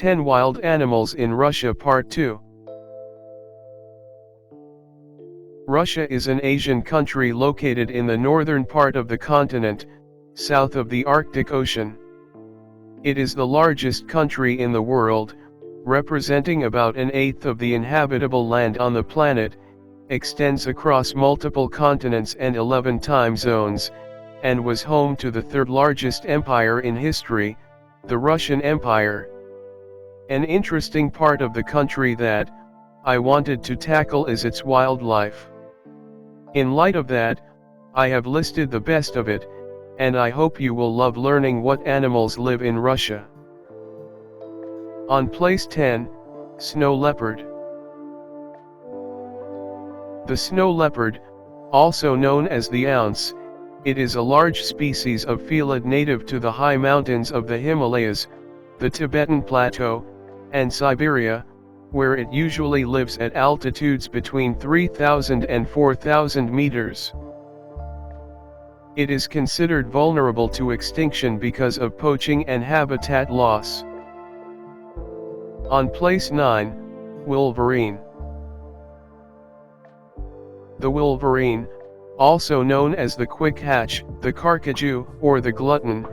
10 Wild Animals in Russia Part 2. Russia is an Asian country located in the northern part of the continent, south of the Arctic Ocean. It is the largest country in the world, representing about an eighth of the inhabitable land on the planet, extends across multiple continents and 11 time zones, and was home to the third largest empire in history, the Russian Empire. An interesting part of the country that I wanted to tackle is its wildlife. In light of that, I have listed the best of it, and I hope you will love learning what animals live in Russia. On place 10, Snow Leopard. The snow leopard, also known as the ounce, it is a large species of felid native to the high mountains of the Himalayas, the Tibetan Plateau, and Siberia, where it usually lives at altitudes between 3,000 and 4,000 meters. It is considered vulnerable to extinction because of poaching and habitat loss. On place 9, Wolverine. The wolverine, also known as the quick hatch, the carcajou, or the glutton,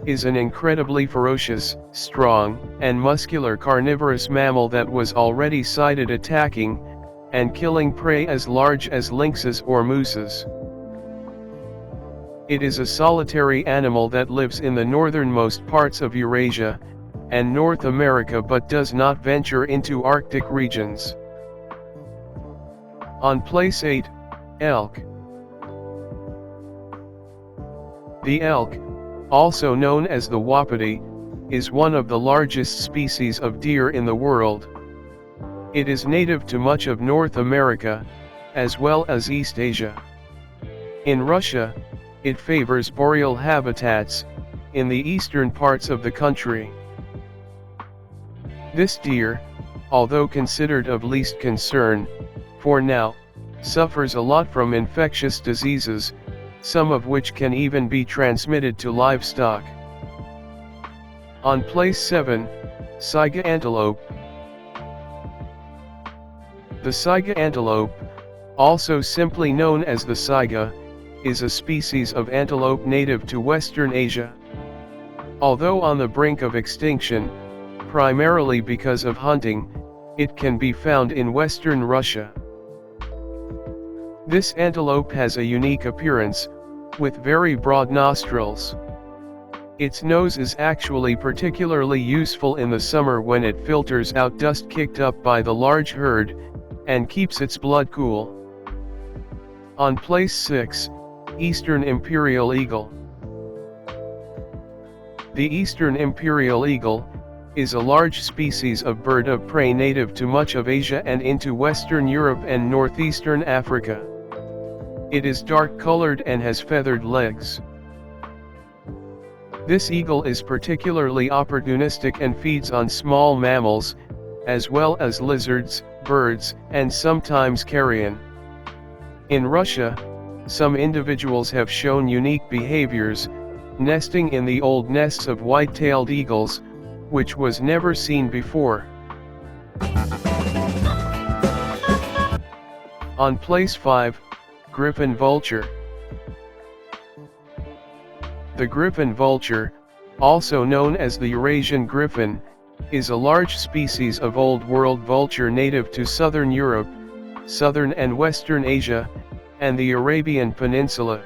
is an incredibly ferocious, strong, and muscular carnivorous mammal that was already sighted attacking and killing prey as large as lynxes or mooses. It is a solitary animal that lives in the northernmost parts of Eurasia and North America but does not venture into Arctic regions. On place 8, elk. The elk, also known as the wapiti, is one of the largest species of deer in the world. It is native to much of North America, as well as East Asia. In Russia, it favors boreal habitats, in the eastern parts of the country. This deer, although considered of least concern, for now, suffers a lot from infectious diseases, some of which can even be transmitted to livestock. On place 7, SAA Antelope. The SAA Antelope, also simply known as the saiga, is a species of antelope native to Western Asia. Although on the brink of extinction, primarily because of hunting, it can be found in western Russia. This antelope has a unique appearance, with very broad nostrils. Its nose is actually particularly useful in the summer when it filters out dust kicked up by the large herd, and keeps its blood cool. On place 6, Eastern Imperial Eagle. The Eastern Imperial Eagle is a large species of bird of prey native to much of Asia and into Western Europe and northeastern Africa. It is dark-colored and has feathered legs. This eagle is particularly opportunistic and feeds on small mammals, as well as lizards, birds, and sometimes carrion. In Russia, some individuals have shown unique behaviors, nesting in the old nests of white-tailed eagles, which was never seen before. On place 5, Griffin Vulture. The Griffin Vulture, also known as the Eurasian griffin, is a large species of Old World vulture native to southern Europe, southern and western Asia, and the Arabian Peninsula.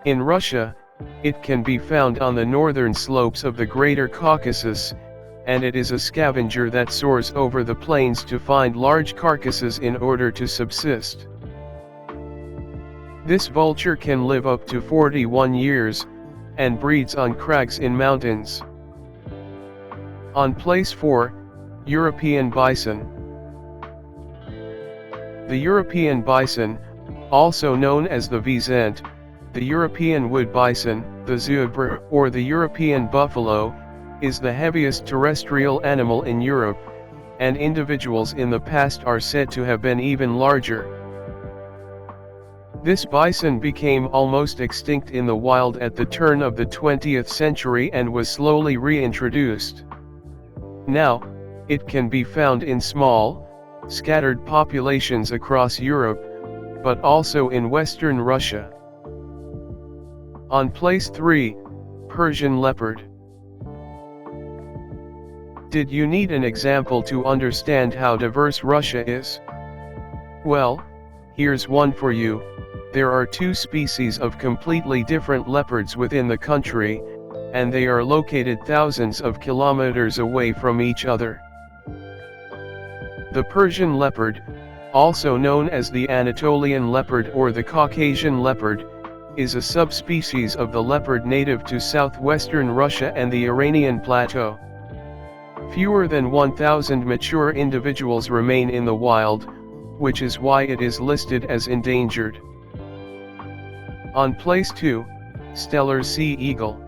In Russia, it can be found on the northern slopes of the Greater Caucasus, and it is a scavenger that soars over the plains to find large carcasses in order to subsist. This vulture can live up to 41 years, and breeds on crags in mountains. On place 4, European Bison. The European bison, also known as the wisent, the European wood bison, the zebra, or the European buffalo, is the heaviest terrestrial animal in Europe, and individuals in the past are said to have been even larger. This bison became almost extinct in the wild at the turn of the 20th century and was slowly reintroduced. Now, it can be found in small, scattered populations across Europe, but also in western Russia. On place 3, Persian Leopard. Did you need an example to understand how diverse Russia is? Well, here's one for you. There are 2 species of completely different leopards within the country, and they are located thousands of kilometers away from each other. The Persian leopard, also known as the Anatolian leopard or the Caucasian leopard, is a subspecies of the leopard native to southwestern Russia and the Iranian plateau. Fewer than 1,000 mature individuals remain in the wild, which is why it is listed as endangered. On place 2, Steller sea eagle.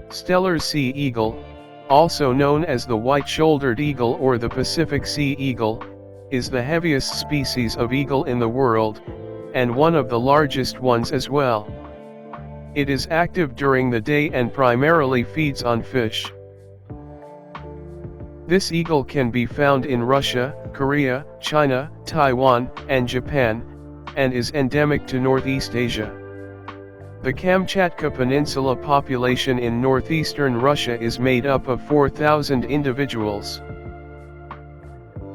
Steller sea eagle, also known as the white-shouldered eagle or the Pacific sea eagle, is the heaviest species of eagle in the world, and one of the largest ones as well. It is active during the day and primarily feeds on fish. This eagle can be found in Russia, Korea, China, Taiwan, and Japan, and is endemic to Northeast Asia. The Kamchatka Peninsula population in northeastern Russia is made up of 4,000 individuals.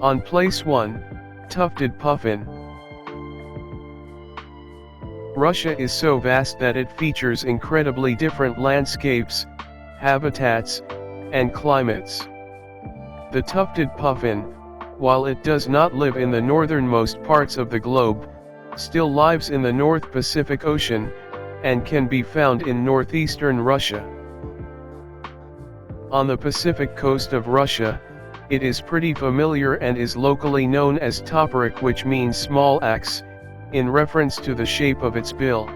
On place 1, Tufted Puffin. Russia is so vast that it features incredibly different landscapes, habitats, and climates. The tufted puffin, while it does not live in the northernmost parts of the globe, still lives in the North Pacific Ocean, and can be found in northeastern Russia. On the Pacific coast of Russia, it is pretty familiar and is locally known as toporok, which means small axe, in reference to the shape of its bill.